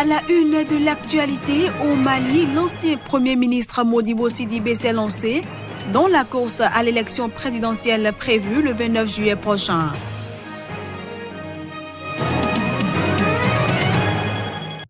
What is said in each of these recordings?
À la une de l'actualité, au Mali, l'ancien Premier ministre Modibo Sidibé s'est lancé dans la course à l'élection présidentielle prévue le 29 juillet prochain.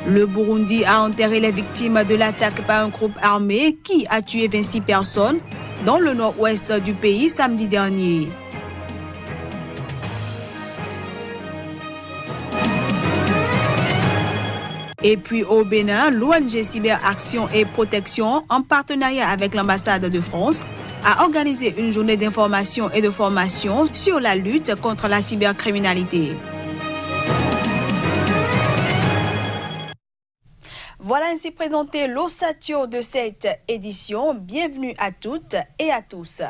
Le Burundi a enterré les victimes de l'attaque par un groupe armé qui a tué 26 personnes dans le nord-ouest du pays samedi dernier. Et puis au Bénin, l'ONG Cyber Action et Protection, en partenariat avec l'ambassade de France, a organisé une journée d'information et de formation sur la lutte contre la cybercriminalité. Voilà ainsi présenté l'ossature de cette édition. Bienvenue à toutes et à tous.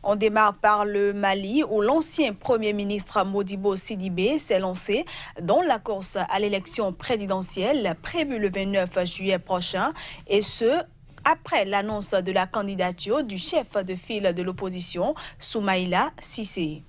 On démarre par le Mali où l'ancien Premier ministre Modibo Sidibé s'est lancé dans la course à l'élection présidentielle prévue le 29 juillet prochain et ce, après l'annonce de la candidature du chef de file de l'opposition, Soumaïla Cissé.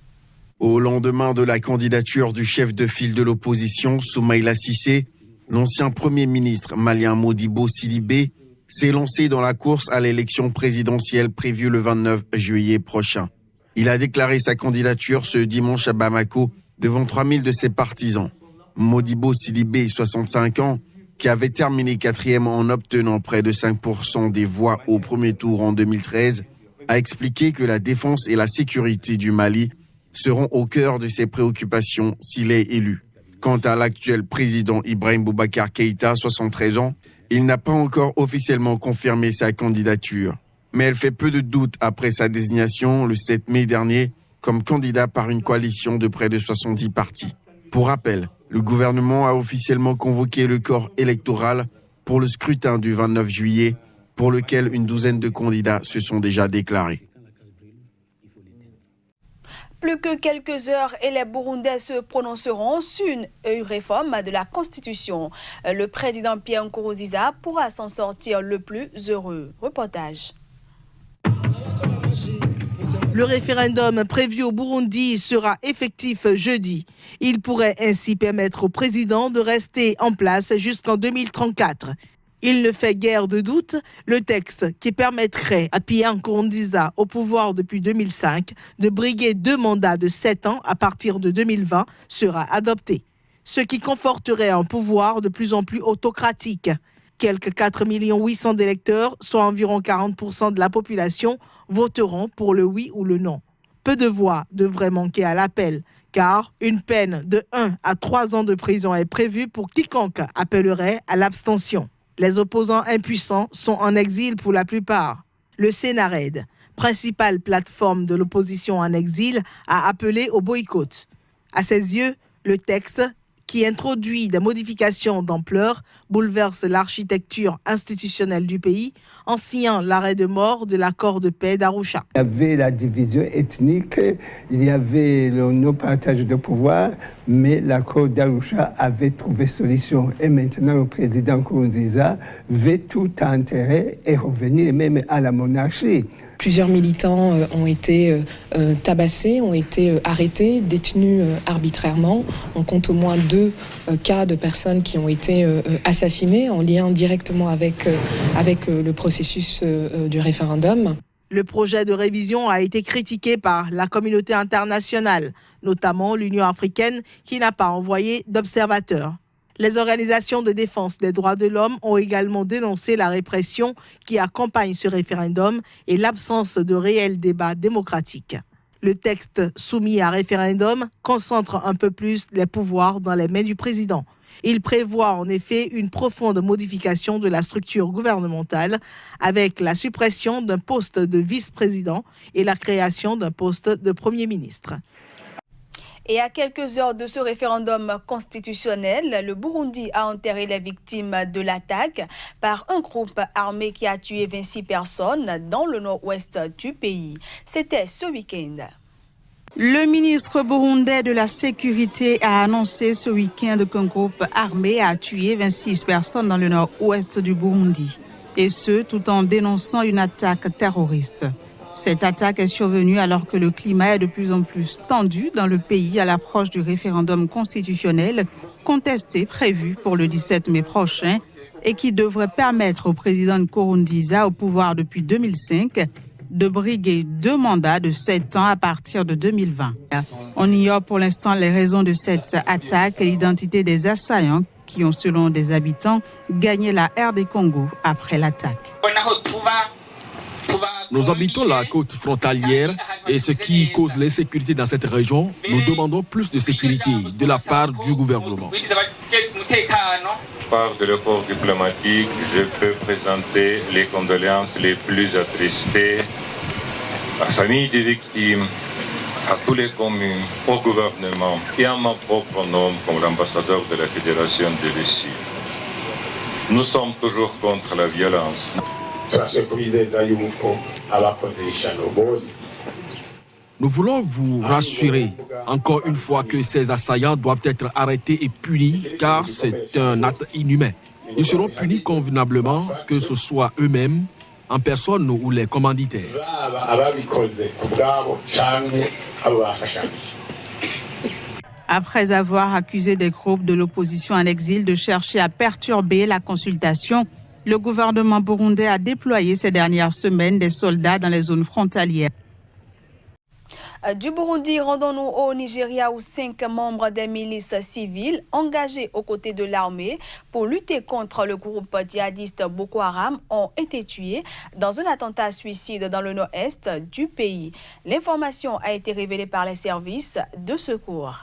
Au lendemain de la candidature du chef de file de l'opposition, Soumaïla Cissé, l'ancien Premier ministre malien Modibo Sidibé s'est lancé dans la course à l'élection présidentielle prévue le 29 juillet prochain. Il a déclaré sa candidature ce dimanche à Bamako devant 3000 de ses partisans. Modibo Sidibé, 65 ans, qui avait terminé 4e en obtenant près de 5% des voix au premier tour en 2013, a expliqué que la défense et la sécurité du Mali seront au cœur de ses préoccupations s'il est élu. Quant à l'actuel président Ibrahim Boubacar Keïta, 73 ans, il n'a pas encore officiellement confirmé sa candidature. Mais elle fait peu de doute après sa désignation le 7 mai dernier comme candidat par une coalition de près de 70 partis. Pour rappel, le gouvernement a officiellement convoqué le corps électoral pour le scrutin du 29 juillet, pour lequel une douzaine de candidats se sont déjà déclarés. Plus que quelques heures et les Burundais se prononceront sur une réforme de la Constitution. Le président Pierre Nkurunziza pourra s'en sortir le plus heureux. Reportage. Le référendum prévu au Burundi sera effectif jeudi. Il pourrait ainsi permettre au président de rester en place jusqu'en 2034. Il ne fait guère de doute, le texte qui permettrait à Pierre Nkurunziza, au pouvoir depuis 2005, de briguer 2 mandats de 7 ans à partir de 2020 sera adopté. Ce qui conforterait un pouvoir de plus en plus autocratique. Quelques 4 800 000 d'électeurs, soit environ 40% de la population, voteront pour le oui ou le non. Peu de voix devraient manquer à l'appel, car une peine de 1 à 3 ans de prison est prévue pour quiconque appellerait à l'abstention. Les opposants impuissants sont en exil pour la plupart. Le Sénarède, principale plateforme de l'opposition en exil, a appelé au boycott. À ses yeux, le texte, qui introduit des modifications d'ampleur, bouleverse l'architecture institutionnelle du pays en signant l'arrêt de mort de l'accord de paix d'Arusha. Il y avait la division ethnique, il y avait le non-partage de pouvoir, mais l'accord d'Arusha avait trouvé solution. Et maintenant, le président Nkurunziza veut tout enterrer et revenir même à la monarchie. Plusieurs militants ont été tabassés, ont été arrêtés, détenus arbitrairement. On compte au moins 2 cas de personnes qui ont été assassinées en lien directement avec le processus du référendum. Le projet de révision a été critiqué par la communauté internationale, notamment l'Union africaine qui n'a pas envoyé d'observateurs. Les organisations de défense des droits de l'homme ont également dénoncé la répression qui accompagne ce référendum et l'absence de réel débat démocratique. Le texte soumis à référendum concentre un peu plus les pouvoirs dans les mains du président. Il prévoit en effet une profonde modification de la structure gouvernementale avec la suppression d'un poste de vice-président et la création d'un poste de Premier ministre. Et à quelques heures de ce référendum constitutionnel, le Burundi a enterré les victimes de l'attaque par un groupe armé qui a tué 26 personnes dans le nord-ouest du pays. C'était ce week-end. Le ministre burundais de la Sécurité a annoncé ce week-end qu'un groupe armé a tué 26 personnes dans le nord-ouest du Burundi. Et ce, tout en dénonçant une attaque terroriste. Cette attaque est survenue alors que le climat est de plus en plus tendu dans le pays à l'approche du référendum constitutionnel contesté prévu pour le 17 mai prochain et qui devrait permettre au président Nkurunziza, au pouvoir depuis 2005, de briguer 2 mandats de 7 ans à partir de 2020. On ignore pour l'instant les raisons de cette attaque et l'identité des assaillants qui ont, selon des habitants, gagné la RD Congo après l'attaque. Nous habitons la côte frontalière et ce qui cause l'insécurité dans cette région, nous demandons plus de sécurité de la part du gouvernement. Par de l'accord diplomatique, je peux présenter les condoléances les plus attristées à la famille des victimes, à tous les communes, au gouvernement et à mon propre nom comme l'ambassadeur de la Fédération de Russie. Nous sommes toujours contre la violence. Nous voulons vous rassurer encore une fois que ces assaillants doivent être arrêtés et punis car c'est un acte inhumain. Ils seront punis convenablement, que ce soit eux-mêmes, en personne ou les commanditaires. Après avoir accusé des groupes de l'opposition en exil de chercher à perturber la consultation, le gouvernement burundais a déployé ces dernières semaines des soldats dans les zones frontalières. Du Burundi, rendons-nous au Nigeria où 5 membres des milices civiles engagés aux côtés de l'armée pour lutter contre le groupe djihadiste Boko Haram ont été tués dans un attentat suicide dans le nord-est du pays. L'information a été révélée par les services de secours.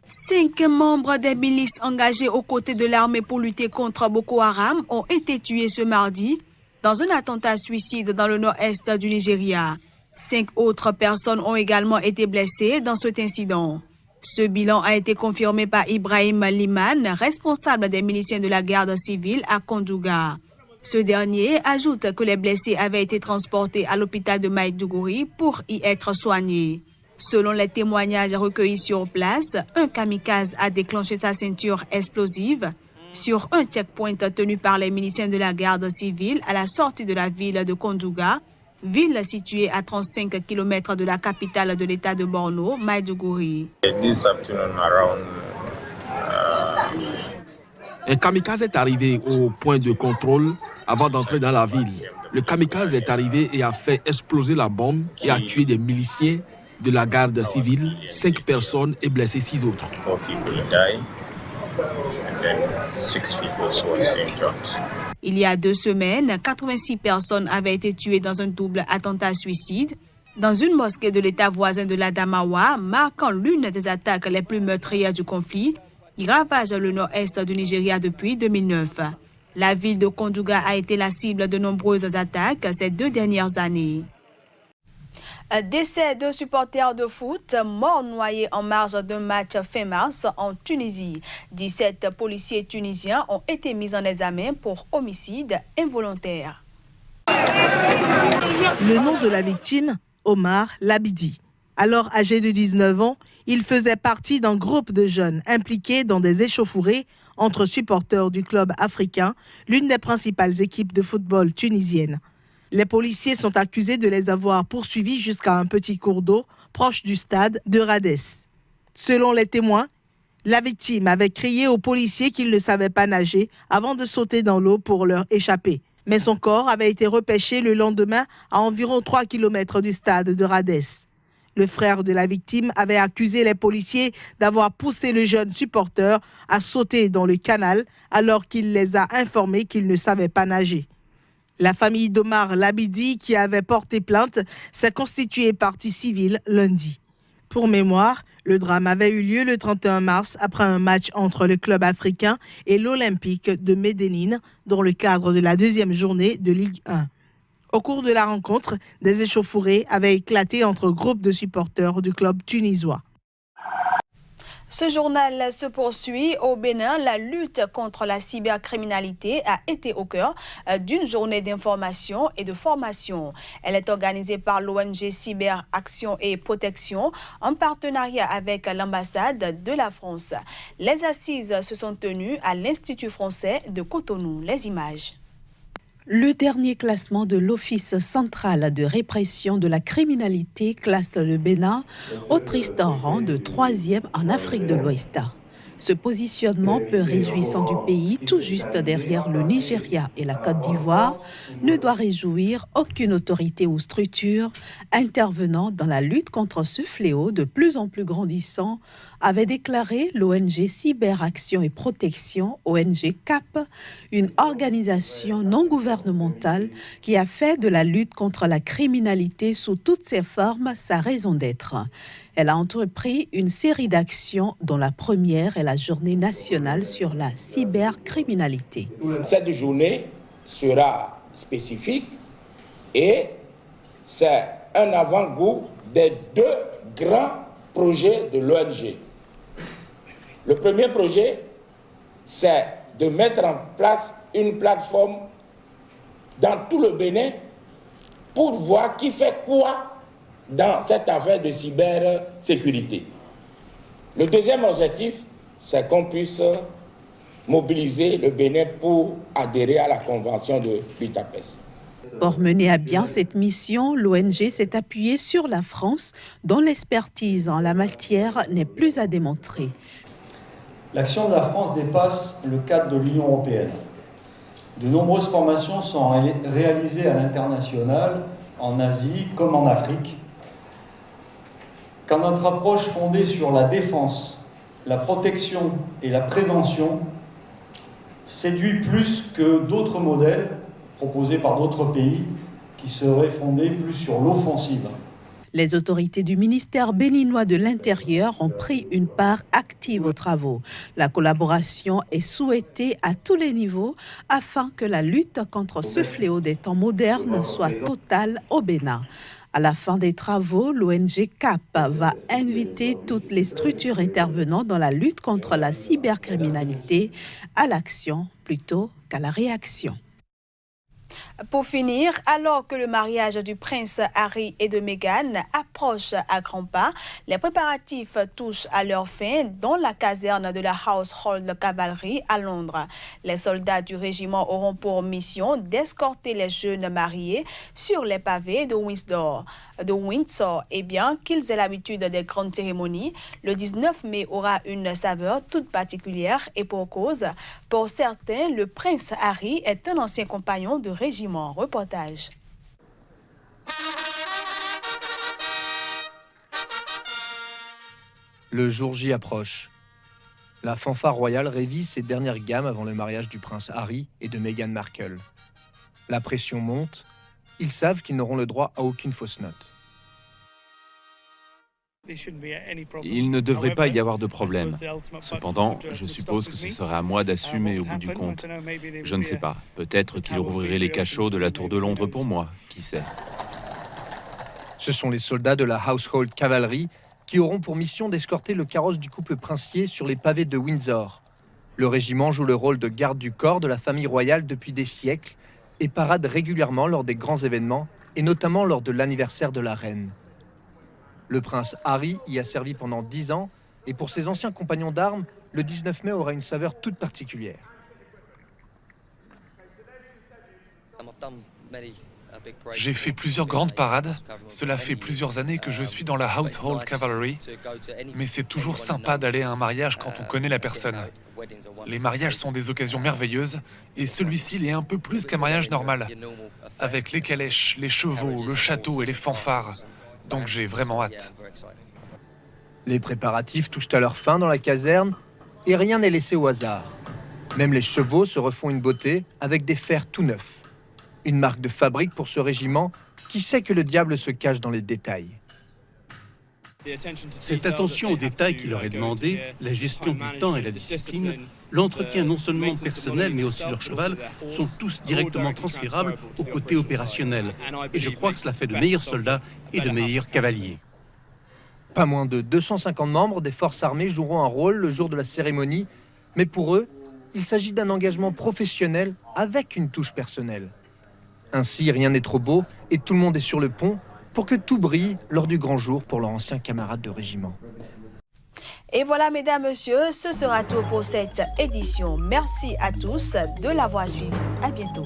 5 membres des milices engagés aux côtés de l'armée pour lutter contre Boko Haram ont été tués ce mardi dans un attentat suicide dans le nord-est du Nigeria. 5 autres personnes ont également été blessées dans cet incident. Ce bilan a été confirmé par Ibrahim Liman, responsable des miliciens de la garde civile à Kondouga. Ce dernier ajoute que les blessés avaient été transportés à l'hôpital de Maïdougouri pour y être soignés. Selon les témoignages recueillis sur place, un kamikaze a déclenché sa ceinture explosive sur un checkpoint tenu par les miliciens de la garde civile à la sortie de la ville de Kondouga, ville située à 35 km de la capitale de l'état de Borno, Maïdougouri. Un kamikaze est arrivé au point de contrôle avant d'entrer dans la ville. Le kamikaze est arrivé et a fait exploser la bombe et a tué des miliciens de la garde civile, 5 personnes et blessé 6 autres. Il y a 2 semaines, 86 personnes avaient été tuées dans un double attentat suicide dans une mosquée de l'état voisin de l'Adamawa, marquant l'une des attaques les plus meurtrières du conflit qui ravage le nord-est du Nigeria depuis 2009. La ville de Kondouga a été la cible de nombreuses attaques ces 2 dernières années. Décès de supporters de foot morts noyés en marge d'un match fin mars en Tunisie. 17 policiers tunisiens ont été mis en examen pour homicide involontaire. Le nom de la victime, Omar Labidi. Alors âgé de 19 ans, il faisait partie d'un groupe de jeunes impliqués dans des échauffourées entre supporters du club africain, l'une des principales équipes de football tunisiennes. Les policiers sont accusés de les avoir poursuivis jusqu'à un petit cours d'eau proche du stade de Radès. Selon les témoins, la victime avait crié aux policiers qu'il ne savait pas nager avant de sauter dans l'eau pour leur échapper. Mais son corps avait été repêché le lendemain à environ 3 km du stade de Radès. Le frère de la victime avait accusé les policiers d'avoir poussé le jeune supporter à sauter dans le canal alors qu'il les a informés qu'il ne savait pas nager. La famille d'Omar Labidi, qui avait porté plainte, s'est constituée partie civile lundi. Pour mémoire, le drame avait eu lieu le 31 mars après un match entre le club africain et l'Olympique de Médéine dans le cadre de la 2e journée de Ligue 1. Au cours de la rencontre, des échauffourées avaient éclaté entre groupes de supporters du club tunisois. Ce journal se poursuit. Au Bénin, la lutte contre la cybercriminalité a été au cœur d'une journée d'information et de formation. Elle est organisée par l'ONG Cyber Action et Protection en partenariat avec l'ambassade de la France. Les assises se sont tenues à l'Institut français de Cotonou. Les images. Le dernier classement de l'Office central de répression de la criminalité classe le Bénin au triste rang de 3e en Afrique de l'Ouest. Ce positionnement peu réjouissant du pays, tout juste derrière le Nigeria et la Côte d'Ivoire, ne doit réjouir aucune autorité ou structure intervenant dans la lutte contre ce fléau de plus en plus grandissant, avait déclaré l'ONG Cyberaction et Protection, ONG CAP, une organisation non gouvernementale qui a fait de la lutte contre la criminalité sous toutes ses formes sa raison d'être. Elle a entrepris une série d'actions dont la première est la Journée nationale sur la cybercriminalité. Cette journée sera spécifique et c'est un avant-goût des deux grands projets de l'ONG. Le premier projet, c'est de mettre en place une plateforme dans tout le Bénin pour voir qui fait quoi dans cette affaire de cybersécurité. Le deuxième objectif, c'est qu'on puisse mobiliser le Bénin pour adhérer à la Convention de Budapest. Pour mener à bien cette mission, l'ONG s'est appuyée sur la France, dont l'expertise en la matière n'est plus à démontrer. L'action de la France dépasse le cadre de l'Union européenne. De nombreuses formations sont réalisées à l'international, en Asie comme en Afrique. Quand notre approche fondée sur la défense, la protection et la prévention séduit plus que d'autres modèles proposés par d'autres pays qui seraient fondés plus sur l'offensive. Les autorités du ministère béninois de l'Intérieur ont pris une part active aux travaux. La collaboration est souhaitée à tous les niveaux afin que la lutte contre ce fléau des temps modernes soit totale au Bénin. À la fin des travaux, l'ONG CAP va inviter toutes les structures intervenant dans la lutte contre la cybercriminalité à l'action plutôt qu'à la réaction. Pour finir, alors que le mariage du prince Harry et de Meghan approche à grands pas, les préparatifs touchent à leur fin dans la caserne de la Household Cavalry à Londres. Les soldats du régiment auront pour mission d'escorter les jeunes mariés sur les pavés de Windsor. Et bien qu'ils aient l'habitude des grandes cérémonies, le 19 mai aura une saveur toute particulière et pour cause. Pour certains, le prince Harry est un ancien compagnon de régiment. Reportage. Le jour J approche. La fanfare royale révise ses dernières gammes avant le mariage du prince Harry et de Meghan Markle. La pression monte. Ils savent qu'ils n'auront le droit à aucune fausse note. Il ne devrait pas y avoir de problème. Cependant, je suppose que ce serait à moi d'assumer au bout du compte. Je ne sais pas. Peut-être qu'il rouvrirait les cachots de la Tour de Londres pour moi. Qui sait? Ce sont les soldats de la Household Cavalry qui auront pour mission d'escorter le carrosse du couple princier sur les pavés de Windsor. Le régiment joue le rôle de garde du corps de la famille royale depuis des siècles et parade régulièrement lors des grands événements et notamment lors de l'anniversaire de la reine. Le prince Harry y a servi pendant 10 ans et pour ses anciens compagnons d'armes, le 19 mai aura une saveur toute particulière. J'ai fait plusieurs grandes parades. Cela fait plusieurs années que je suis dans la Household Cavalry, mais c'est toujours sympa d'aller à un mariage quand on connaît la personne. Les mariages sont des occasions merveilleuses et celui-ci l'est un peu plus qu'un mariage normal, avec les calèches, les chevaux, le château et les fanfares. Donc j'ai vraiment hâte. Les préparatifs touchent à leur fin dans la caserne et rien n'est laissé au hasard. Même les chevaux se refont une beauté avec des fers tout neufs. Une marque de fabrique pour ce régiment qui sait que le diable se cache dans les détails. Cette attention aux détails qui leur est demandée, la gestion du temps et la discipline, l'entretien non seulement personnel mais aussi leur cheval, sont tous directement transférables au côté opérationnel. Et je crois que cela fait de meilleurs soldats et de meilleurs cavaliers. Pas moins de 250 membres des forces armées joueront un rôle le jour de la cérémonie, mais pour eux, il s'agit d'un engagement professionnel avec une touche personnelle. Ainsi, rien n'est trop beau et tout le monde est sur le pont pour que tout brille lors du grand jour pour leurs anciens camarades de régiment. Et voilà, mesdames, messieurs, ce sera tout pour cette édition. Merci à tous de l'avoir suivi. À bientôt.